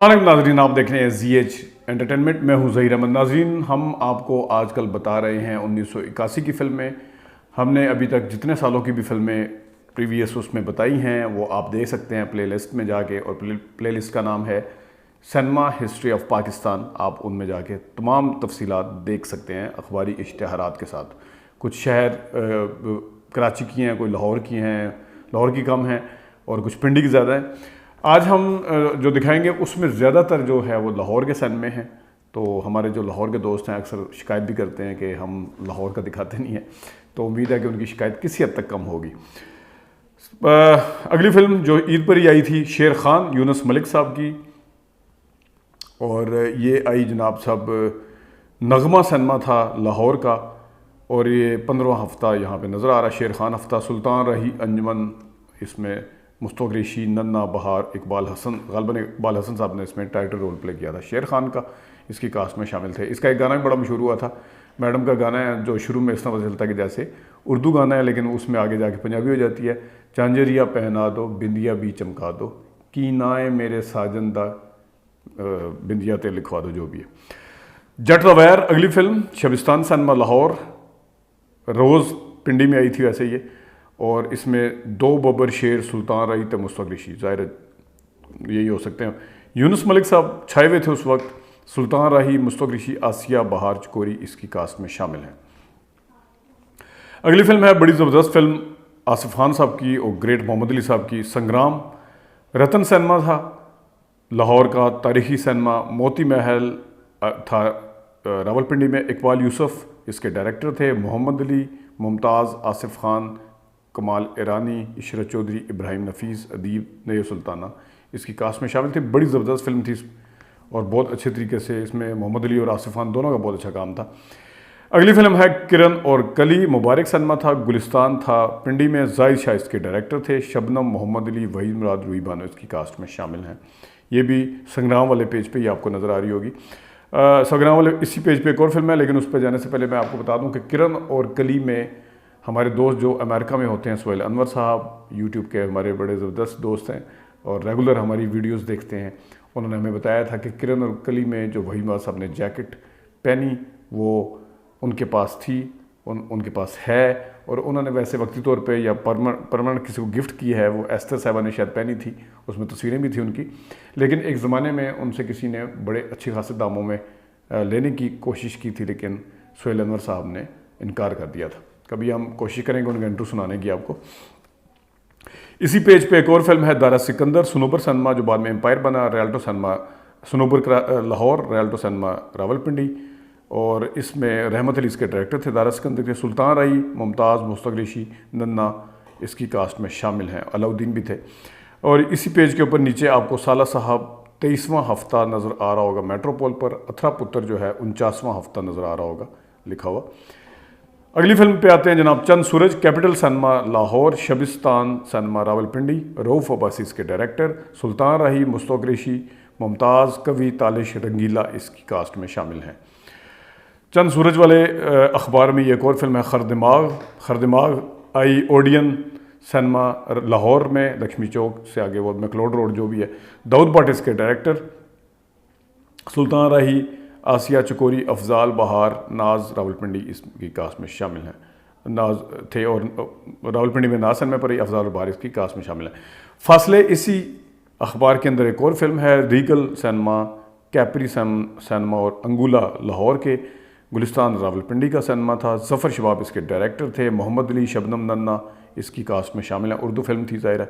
वालेकुम नाजरीन, आप देख रहे हैं ZH एंटरटेनमेंट। मैं हूं ज़हीर अहमद। नाजरीन, हम आपको आजकल बता रहे हैं 1981 की फ़िल्में। हमने अभी तक जितने सालों की भी फ़िल्में प्रीवियस उसमें बताई हैं वो आप देख सकते हैं प्लेलिस्ट में जाके, और प्लेलिस्ट का नाम है सिनेमा हिस्ट्री ऑफ पाकिस्तान। आप उनमें जाके तमाम तफसीलात देख सकते हैं अखबारी इश्तहारात के साथ। कुछ शहर कराची की हैं, कोई लाहौर की हैं, लाहौर की कम हैं, और कुछ पिंडी की ज़्यादा हैं। आज हम जो दिखाएंगे उसमें ज़्यादातर जो है वो लाहौर के सन में है। तो हमारे जो लाहौर के दोस्त हैं अक्सर शिकायत भी करते हैं कि हम लाहौर का दिखाते नहीं हैं, तो उम्मीद है कि उनकी शिकायत किसी हद तक कम होगी। अगली फ़िल्म जो ईद पर ही आई थी, शेर खान, यूनुस मलिक साहब की, और ये आई जनाब साहब नगमा सिनेमा था लाहौर का, और ये 15वां हफ्ता यहाँ पे नज़र आ रहा है। शेर खान हफ्ता, सुल्तान रही अंजमन, इसमें मुस्तफ़ा कुरैशी, नन्ना, बहार, इकबाल हसन, ग़ालिबन इकबाल हसन साहब ने इसमें टाइटल रोल प्ले किया था। शेर खान का इसकी कास्ट में शामिल थे। इसका एक गाना भी बड़ा मशहूर हुआ था, मैडम का गाना है, जो शुरू में इस तरह पता चलता है कि जैसे उर्दू गाना है, लेकिन उसमें आगे जाके पंजाबी हो जाती है। झांझरिया पहना दो, बिंदिया भी चमका दो, की नाए मेरे साजन दा बिंदिया ते लिखवा दो, जो भी है। जट रवैर अगली फिल्म, शबिस्तान सिनेमा लाहौर, रोज़ पिंडी में आई थी वैसे ये, और इसमें दो बबर शेर, सुल्तान रही थे, मुस्तफ़ा कुरैशी, ज़ाहिर यही हो सकते हैं। यूनुस मलिक साहब छाए हुए थे उस वक्त। सुल्तान राही, मुस्तफ़ा कुरैशी, आसिया, बहार, चकोरी इसकी कास्ट में शामिल हैं। अगली फिल्म है बड़ी ज़बरदस्त फिल्म आसिफ खान साहब की और ग्रेट मोहम्मद अली साहब की, संग्राम। रतन सिनेमा था लाहौर का, तारीखी सिनेमा। मोती महल था रावलपिंडी में। इकबाल यूसुफ इसके डायरेक्टर थे। मोहम्मद अली, मुमताज़, आसिफ खान, कमाल ईरानी, इशरत चौधरी, इब्राहिम नफीस, अदीब, नये सुल्ताना इसकी कास्ट में शामिल थे। बड़ी ज़बरदस्त फिल्म थी और बहुत अच्छे तरीके से इसमें मोहम्मद अली और आसिफ खान दोनों का बहुत अच्छा काम था। अगली फिल्म है किरण और कली, मुबारक सिनेमा था, गुलिस्तान था पिंडी में। जाहिद शाह इसके डायरेक्टर थे। शबनम, मोहम्मद अली, वहीद मुराद, रूही बानो इसकी कास्ट में शामिल हैं। ये भी संग्राम वाले पेज पे ही आपको नज़र आ रही होगी। संग्राम वाले इसी पेज पे एक और फिल्म है, लेकिन उस पर जाने से पहले मैं आपको बता दूं कि किरण और कली में हमारे दोस्त जो अमेरिका में होते हैं, सोहेल अनवर साहब, यूट्यूब के हमारे बड़े ज़बरदस्त दोस्त हैं और रेगुलर हमारी वीडियोस देखते हैं, उन्होंने हमें बताया था कि किरण और कली में जो वहीद साहब ने जैकेट पहनी वो उनके पास थी, उनके पास है, और उन्होंने वैसे वक्ती तौर पे या परमानेंट किसी को गिफ्ट की है। वो एस्तर साहबा ने शायद पहनी थी, उसमें तस्वीरें भी थी उनकी, लेकिन एक ज़माने में उनसे किसी ने बड़े अच्छे खासे दामों में लेने की कोशिश की थी, लेकिन सोहेल अनवर साहब ने इनकार कर दिया था। कभी हम कोशिश करेंगे उनका इंटरव्यू सुनाने की आपको। इसी पेज पे एक और फिल्म है दारा सिकंदर, सुनोबर सिनेमा जो बाद में एम्पायर बना, रियल्टो सिनेमा सुनोबर लाहौर, रियल्टो सिनेमा रावलपिंडी, और इसमें रहमत अली इसके डायरेक्टर थे। दारा सिकंदर के सुल्तान रही, मुमताज़, मुस्तफ़ा कुरैशी, नन्ना इसकी कास्ट में शामिल हैं। अलाउद्दीन भी थे। और इसी पेज के ऊपर नीचे आपको साला साहब 23वां हफ्ता नज़र आ रहा होगा मेट्रोपोल पर। अथरा पुत्र जो है 49वां हफ्ता नज़र आ रहा होगा लिखा हुआ। अगली फिल्म पे आते हैं जनाब, Chand Suraj, Capital Cinema Lahore, Shabistan Cinema Rawalpindi, Rauf Abbasi इसके डायरेक्टर। सुल्तान रही, मुस्तफ़ा कुरैशी, मुमताज़, कवि, तालिश, रंगीला इसकी कास्ट में शामिल हैं। चंद सूरज वाले अखबार में ये एक और फिल्म है खरदिमाग आई ओडियन सिनेमा लाहौर में, लक्ष्मी चौक से आगे वो मैकलोड रोड जो भी है। दाऊद भट्ट इसके डायरेक्टर। सुल्तान रही, आसिया, चकोरी, अफजाल, बहार, नाज रावलपिंडी इसकी कास्ट में शामिल हैं। नाज थे और रावलपिंडी में नाज सिनेमा पर ही, अफजाल और बहार इसकी कास्ट में शामिल हैं। फासले इसी अखबार के अंदर एक और फिल्म है, रीगल सिनेमा, कैपरी सिनेमा और अंगूला लाहौर के। गुलिस्तान रावलपिंडी का सिनेमा था। ज़फ़र शबाब इसके डायरेक्टर थे। मोहम्मद अली, शबनम, नन्ना इसकी कास्ट में शामिल है। उर्दू फिल्म थी ज़ाहिर है।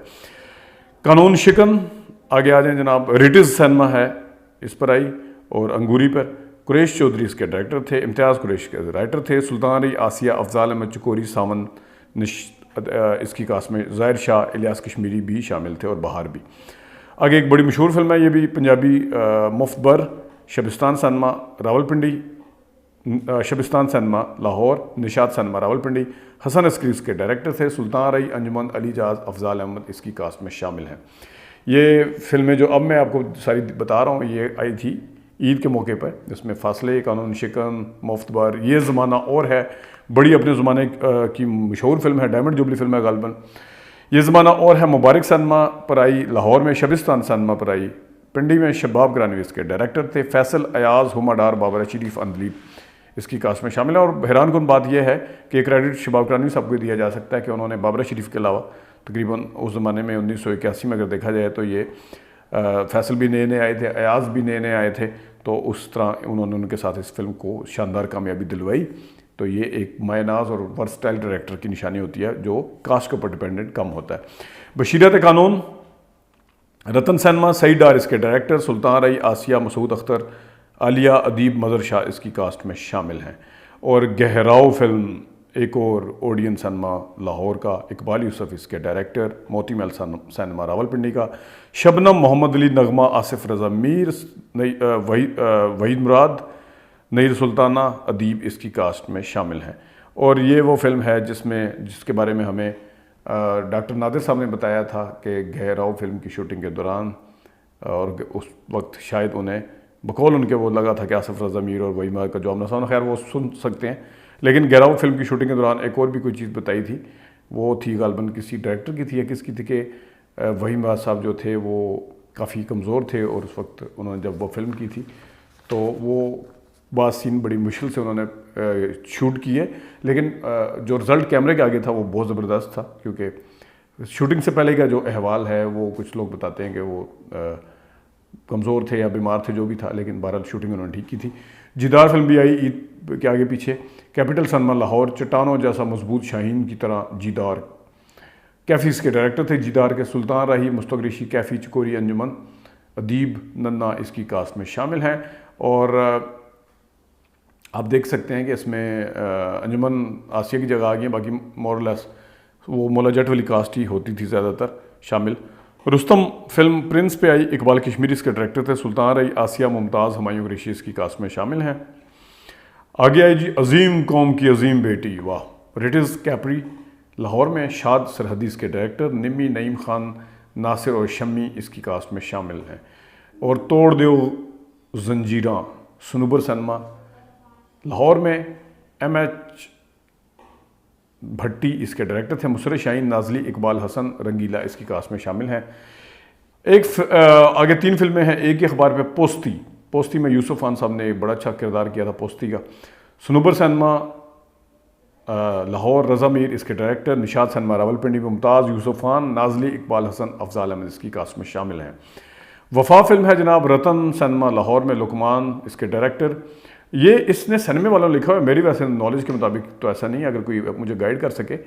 कानून शिकन, आगे आ जाए जनाब, रिटिज़ सिनेमा है इस पर आई, और अंगूरी पर। कुरैश चौधरी इसके डायरेक्टर थे। इम्तियाज़ कुरैश के राइटर थे। सुल्तान रही, आसिया, अफजाल अहमद, चकोरी, सावन इसकी कास्ट में ज़ाहिर शाह, इलियास कश्मीरी भी शामिल थे, और बहार भी। आगे एक बड़ी मशहूर फिल्म है ये भी पंजाबी, मुफ्तबर, Shabistan Cinema Rawalpindi, Shabistan Cinema Lahore, Nishat Cinema Rawalpindi. Hasan Askari इसके डायरेक्टर थे। सुल्तान रही, अंजुमन, अलीजाज, अफजाल अहमद इसकी कास्ट में शामिल हैं। ये फिल्में जो अब मैं आपको सारी बता रहा हूँ ये आई थी ईद के मौके पर, जिसमें फासले, कानून शिकन, मुफ्तबर, ये ज़माना और है, बड़ी अपने ज़माने की मशहूर फिल्म है, डायमंड जुबली फिल्म है गालिबन। ये ज़माना और है मुबारक सिनेमा पर आई लाहौर में, शबिस्तान सिनेमा पर आई पिंडी में शबाब गिलानी इसके डायरेक्टर थे। फैसल अयाज, हुमा डार, बाबर शरीफ, अंदलीब इसकी कास्ट में शामिल है। और हैरान कुन बात यह है कि क्रेडिट शबाब गिलानी साहब को दिया जा सकता है कि उन्होंने बाबर शरीफ के अलावा तकरीबन उस ज़माने में 1981 में अगर देखा जाए तो ये फैसल भी नए नए आए थे, अयाज भी नए नए आए थे, तो उस तरह उन्होंने उनके साथ इस फिल्म को शानदार कामयाबी दिलवाई। तो ये एक मायनाज और वर्सटाइल डायरेक्टर की निशानी होती है जो कास्ट के ऊपर डिपेंडेंट कम होता है। बशीरत कानून, रतन सैनमा, सईद डार इसके डायरेक्टर, सुल्तान रई, आसिया, मसूद अख्तर, आलिया, अदीब, मज़र शाह इसकी कास्ट में शामिल हैं। और गहराव फिल्म एक और ओडियन सैनमा लाहौर का, इकबाल यूसुफ इसके डायरेक्टर, मोती महल सैनमा रावलपिंडी का, शबनम, मोहम्मद अली, नगमा, आसिफ रज़ा मीर, वहीद मुराद, नईर सुल्ताना, अदीब इसकी कास्ट में शामिल हैं। और ये वो फिल्म है जिसके बारे में हमें डॉक्टर नादिर साहब ने बताया था कि गहराव फिल्म की शूटिंग के दौरान, और उस वक्त शायद उन्हें बकौल उनके वो लगा था कि आसिफ रज़ा मीर और वही मुराद का जो आमना सामना, खैर वो सुन सकते हैं, लेकिन गहराव फिल्म की शूटिंग के दौरान एक और भी कोई चीज़ बताई थी, वो थी गालबन किसी डायरेक्टर की थी या किसकी थी कि वही मुराद साहब जो थे वो काफ़ी कमज़ोर थे और उस वक्त उन्होंने जब वो फिल्म की थी तो वो बात सीन बड़ी मुश्किल से उन्होंने शूट किए, लेकिन जो रिज़ल्ट कैमरे के आगे था वो बहुत ज़बरदस्त था, क्योंकि शूटिंग से पहले का जो अहवाल है वो कुछ लोग बताते हैं कि वो कमज़ोर थे या बीमार थे, जो भी था, लेकिन बहरहाल शूटिंग उन्होंने ठीक की थी। जिदार फिल्म भी आई ईद के आगे पीछे। कैपिटल सैनमा लाहौर, चट्टानों जैसा मजबूत शाहीन की तरह जिदार, कैफ़ी इसके डायरेक्टर थे जिदार के, सुल्तान राही, मुस्तक ऋषि, कैफ़ी, चकोरी, अंजुमन, अदीब, नन्ना इसकी कास्ट में शामिल हैं। और आप देख सकते हैं कि इसमें अंजुमन आसिया की जगह आ गई है, बाकी मोरलेस वो मौला जट वाली कास्ट ही होती थी ज़्यादातर शामिल। रुस्तम फिल्म प्रिंस पे आई, इकबाल कश्मीरी इसके डायरेक्टर थे, सुल्तान रई, आसिया, मुमताज़, हुमायूं ऋषि इसकी कास्ट में शामिल हैं। आगे आई जी अजीम कौम की अजीम बेटी, वाह, रिटिज़ कैपरी लाहौर में, शाद सरहदी इसके डायरेक्टर, निमी, नईम खान, नासिर और शम्मी इसकी कास्ट में शामिल हैं। और तोड़ दो जंजीरां, सनूबर सैनमा लाहौर में, MH भट्टी इसके डायरेक्टर थे, मुसर्रत शाहीन, नाजली, इकबाल हसन, रंगीला इसकी कास्ट में शामिल हैं। आगे 3 फिल्में हैं एक ही अखबार पे, पोस्ती में यूसुफ खान साहब ने एक बड़ा अच्छा किरदार किया था पोस्ती का। सनूबर सैनमा लाहौर, रज़ा मीर इसके डायरेक्टर, निशाद सैनमा रावलपिंडी, मुमताज़, यूसुफ खान, नाजली, इकबाल हसन, अफजाल अहमद इसकी कास्ट में शामिल हैं। वफा फिल्म है जनाब, रतन सैनमा लाहौर में, लुकमान इसके डायरेक्टर। ये इसने सिनेमे वालों ने लिखा हुआ है, मेरी वैसे नॉलेज के मुताबिक तो ऐसा नहीं है, अगर कोई मुझे गाइड कर सके।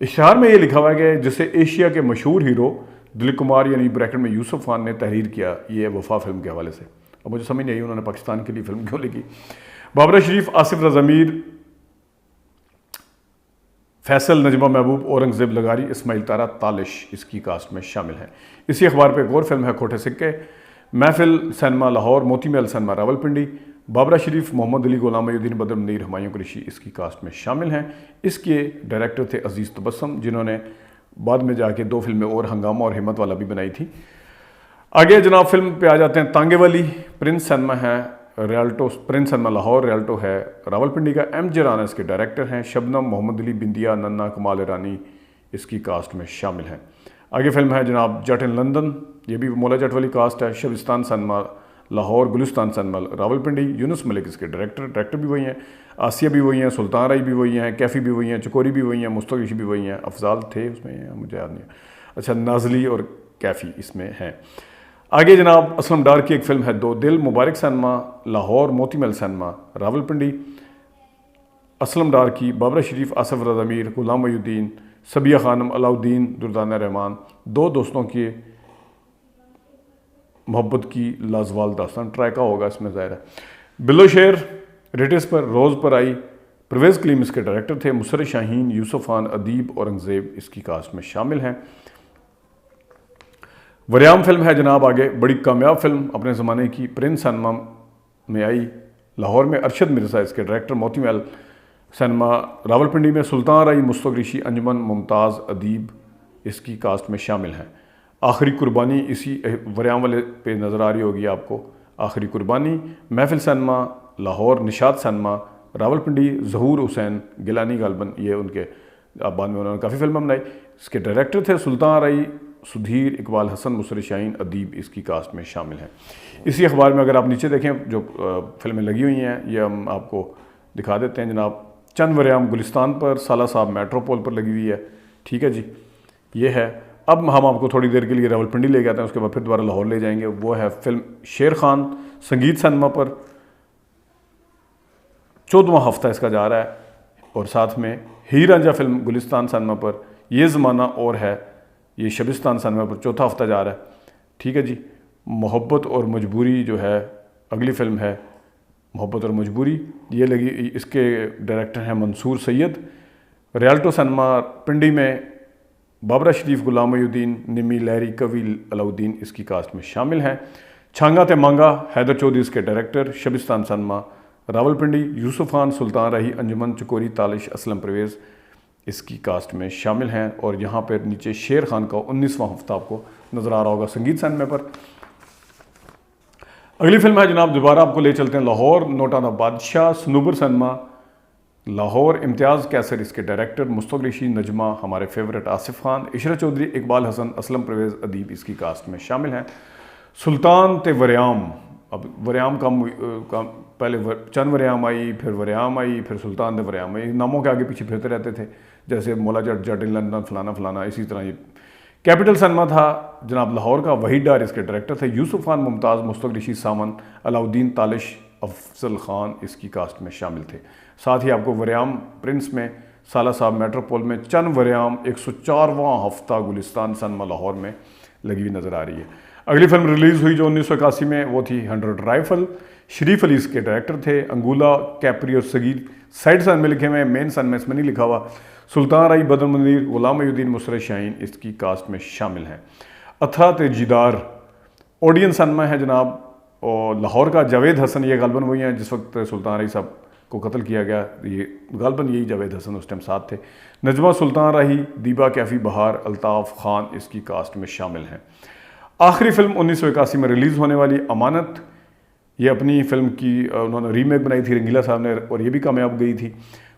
इश्तिहार में ये लिखा हुआ है कि जिसे एशिया के मशहूर हीरो दिलीप कुमार यानी ब्रैकेट में यूसुफ खान ने तहरीर किया, ये वफा फिल्म के हवाले से। अब मुझे समझ नहीं आई उन्होंने पाकिस्तान के लिए फिल्म क्यों लिखी। बाबर शरीफ, आसिफ रज़ा मीर, फैसल, नजमा महबूब, औरंगजेब लगारी, इस्माइल तारा, तालिश इसकी कास्ट में शामिल हैं। इसी अखबार पर एक और फिल्म है खोटे सिक्के, महफिल सैनमा लाहौर, मोती महल सैनमा रावलपिंडी, बाबरा शरीफ, मोहम्मद अली, गुलाम मुहीउद्दीन, बदर मुनीर, हुमायूं कुरैशी इसकी कास्ट में शामिल हैं। इसके डायरेक्टर थे अजीज़ तबस्सुम, जिन्होंने बाद में जाके 2 फिल्में और, हंगामा और हिम्मत वाला भी बनाई थी। आगे जनाब फिल्म पे आ जाते हैं, तांगे वाली, प्रिंस सैनमा है Rialto, Prince cinema Lahore, Rialto है रावलपिंडी का, MJ राना इसके डायरेक्टर हैं, शबनम, मोहम्मद अली, बिंदिया, नन्ना, कमाल ईरानी इसकी कास्ट में शामिल हैं। आगे फिल्म है जनाब जट इन लंदन, ये भी मौला जट वाली कास्ट है, शबिस्तान सैनमा लाहौर, गुलिस्तान सैनमा रावलपिंडी, यूनुस मलिक इसके डायरेक्टर भी वही हैं, आसिया भी वही हैं, सुल्तान राई भी वही हैं, कैफ़ी भी वही हैं, चकोरी भी वही हैं, मुस्तक ऋषि भी वही हैं, अफजाल थे उसमें, मुझे याद नहीं, अच्छा, नाजली और कैफ़ी इसमें हैं। आगे जनाब असलम डार की एक फ़िल्म है दो दिल, मुबारक सैनमा लाहौर, मोती महल सैनमा रावलपिंडी, असलम डार की, बाबरा शरीफ, आसिफ रज़ा मीर, गुलाम मुहीउद्दीन, सबिया खानम, अलाउद्दीन, दुर्दाना रहमान, 2 दोस्तों की मोहब्बत की लाजवाल दास्तान, ट्रायका होगा इसमें ज़ाहिर है। बिलो शेर रिटिस पर, रोज़ पर आई, परवेज़ कलीम इसके डायरेक्टर थे, मुसर्रत शाहीन, यूसुफ खान, अदीब, औरंगजेब इसकी कास्ट में शामिल हैं। वरियाम फिल्म है जनाब आगे, बड़ी कामयाब फिल्म अपने ज़माने की, प्रिंस सैनमा में आई, लाहौर में अरशद मिर्ज़ा इसके डायरेक्टर, मोती महल सैनमा रावलपिंडी में, सुल्तान राई, मुस्तक ऋषि, अंजुमन, मुमताज़, अदीब इसकी कास्ट में शामिल हैं। आखिरी कुर्बानी इसी वरियाम वाले पे नज़र आ रही होगी आपको, आखिरी कुर्बानी, महफिल सैनमा लाहौर, निशात सैनमा रावलपिंडी, ज़हूर हुसैन गिलानी गालबन, ये उनके बाद में उन्होंने काफ़ी फिल्में बनाई। इसके डायरेक्टर थे सुल्तान राई, सुधीर, इकबाल हसन, मुसर्रत शाहीन, अदीब इसकी कास्ट में शामिल हैं। इसी अखबार में अगर आप नीचे देखें जो फिल्में लगी हुई हैं ये हम आपको दिखा देते हैं जनाब। चंद वरियाम गुलिस्तान पर, साला साहब मेट्रोपोल पर लगी हुई है, ठीक है जी, ये है। अब हम आपको थोड़ी देर के लिए रावलपिंडी ले जाते हैं, उसके बाद फिर दोबारा लाहौर ले जाएंगे। वो है फिल्म शेर खान, संगीत सिनेमा पर 14वां हफ्ता इसका जा रहा है, और साथ में हीर रांझा फिल्म गुलिस्तान सिनेमा पर, ये ज़माना और है ये शबिस्तान सिनेमा पर चौथा हफ्ता जा रहा है, ठीक है जी। मोहब्बत और मजबूरी जो है अगली फिल्म है, मोहब्बत और मजबूरी, ये लगी, इसके डायरेक्टर हैं मंसूर सैयद। रियाल्टो सिनेमा पिंडी में बाबरा शरीफ, गुलाम मोहुद्दीन, निमी लहरी, कवि अलाउद्दीन इसकी कास्ट में शामिल हैं। छांगा ते मांगा, हैदर चौधरी इसके डायरेक्टर। शबिस्तान सिनेमा रावलपिंडी, यूसुफ खान, सुल्तान राही, अंजुमन चकोरी, तालिश, असलम परवेज़ इसकी कास्ट में शामिल हैं। और यहाँ पर नीचे शेर खान का 19वां हफ्ता आपको नज़र आ रहा होगा संगीत सिनेमा पर। अगली फिल्म है जनाब, दोबारा आपको ले चलते हैं लाहौर, नोटा दा बादशाह, सनूबर सिनेमा लाहौर, इम्तियाज़ कैसर इसके डायरेक्टर। मुस्तफ़ा ऋषि, नजमा हमारे फेवरेट आसिफ खान, इशरत चौधरी, इकबाल हसन, असलम परवेज़, अदीब इसकी कास्ट में शामिल हैं। सुल्तान ते वरियाम, अब वरियाम का पहले चंद वरियाम आई, फिर वरियाम आई, फिर सुल्तान ते वरियाम आई, नामों के आगे पीछे फिरते रहते थे, जैसे मौला जट जट इन लंदन फलाना फलाना, इसी तरह ये। कैपिटल सिनेमा था जनाब लाहौर का, वहीद डार इसके डायरेक्टर थे। यूसुफ खान, मुमताज़, मुस्तफ़ा ऋषि, सामन, अलाउद्दीन, तालिश, अफजल खान इसकी कास्ट में शामिल थे। साथ ही आपको वरियाम प्रिंस में, साला साहब मेट्रोपोल में, चंद वरियाम 104वां हफ्ता गुलिस्तान सिनेमा लाहौर में लगी हुई नज़र आ रही है। अगली फिल्म रिलीज़ हुई जो 1981 में, वो थी 100 राइफल। शरीफ अली इसके डायरेक्टर थे। अंगूला, कैप्री और सगीर साइड सन में लिखे हुए हैं, मेन सन में इसमें नहीं लिखा हुआ। सुल्तान राही, बदर मुनीर, गुलाम मोहुद्दीन, मुसर्रत शाहीन इसकी कास्ट में शामिल हैं। अथरा ते जिदार ओडियन सिनेमा है जनाब, और लाहौर का जावेद हसन, ये गालबन वही हैं जिस वक्त सुल्तान राही साहब को कत्ल किया गया, ये गालबन यही जावेद हसन उस टाइम साथ थे। नजमा, सुल्तान राही, दीबा कैफ़ी बहार, अल्ताफ़ खान इसकी कास्ट में शामिल हैं। आखिरी फिल्म 1981 में रिलीज़ होने वाली अमानत, ये अपनी फिल्म की उन्होंने रीमेक बनाई थी रंगीला साहब ने, और ये भी कामयाब गई थी।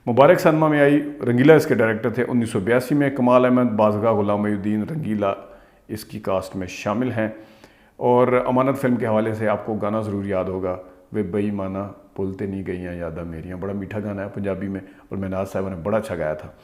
मुबारक सिनेमा में आई, रंगीला इसके डायरेक्टर थे। 1982 में कमाल अहमद, बाज़गा, गुलाम मोहुद्दीन, रंगीला इसकी कास्ट में शामिल हैं। और अमानत फिल्म के हवाले से आपको गाना ज़रूर याद होगा, वे बेईमाना पुलते नहीं गई हैं यादा मेरियां, बड़ा मीठा गाना है पंजाबी में, और महनाज साहब ने बड़ा अच्छा गाया था।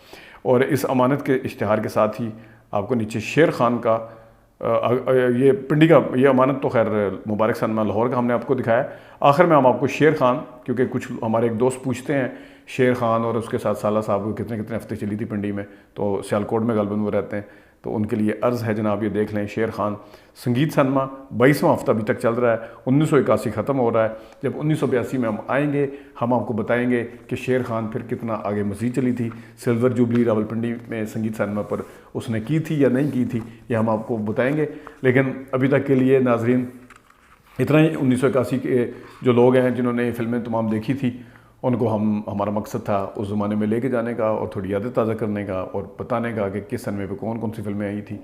और इस अमानत के इश्तिहार के साथ ही आपको नीचे शेर खान का ये पिंडी का, ये अमानत तो खैर मुबारक सिनेमा लाहौर का हमने आपको दिखाया। आखिर में हम आपको शेर खान, क्योंकि कुछ हमारे एक दोस्त पूछते हैं शेर खान और उसके साथ साला साहब कितने कितने हफ्ते चली थी पिंडी में, तो सियालकोट में गालबन वो रहते हैं, तो उनके लिए अर्ज़ है जनाब, ये देख लें शेर खान संगीत सिनेमा 22वां हफ्ता अभी तक चल रहा है। 1981 ख़त्म हो रहा है, जब 1982 में हम आएंगे हम आपको बताएंगे कि शेर खान फिर कितना आगे मज़ीद चली थी। सिल्वर जुबली रावलपिंडी में संगीत सिनेमा पर उसने की थी या नहीं की थी, ये हम आपको बताएंगे। लेकिन अभी तक के लिए नाजरीन इतना ही। 1981 के जो लोग हैं जिन्होंने ये फिल्में तमाम देखी थी, उनको हमारा मकसद था उस ज़माने में लेके जाने का और थोड़ी यादें ताज़ा करने का और बताने का कि किस समय पे कौन कौन सी फिल्में आई थी।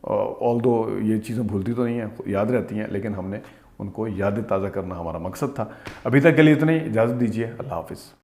ऑल दो ये चीज़ें भूलती तो नहीं हैं, याद रहती हैं, लेकिन हमने उनको यादें ताज़ा करना हमारा मकसद था। अभी तक के लिए इतना ही, इजाज़त दीजिए, अल्लाह हाफ़िज़।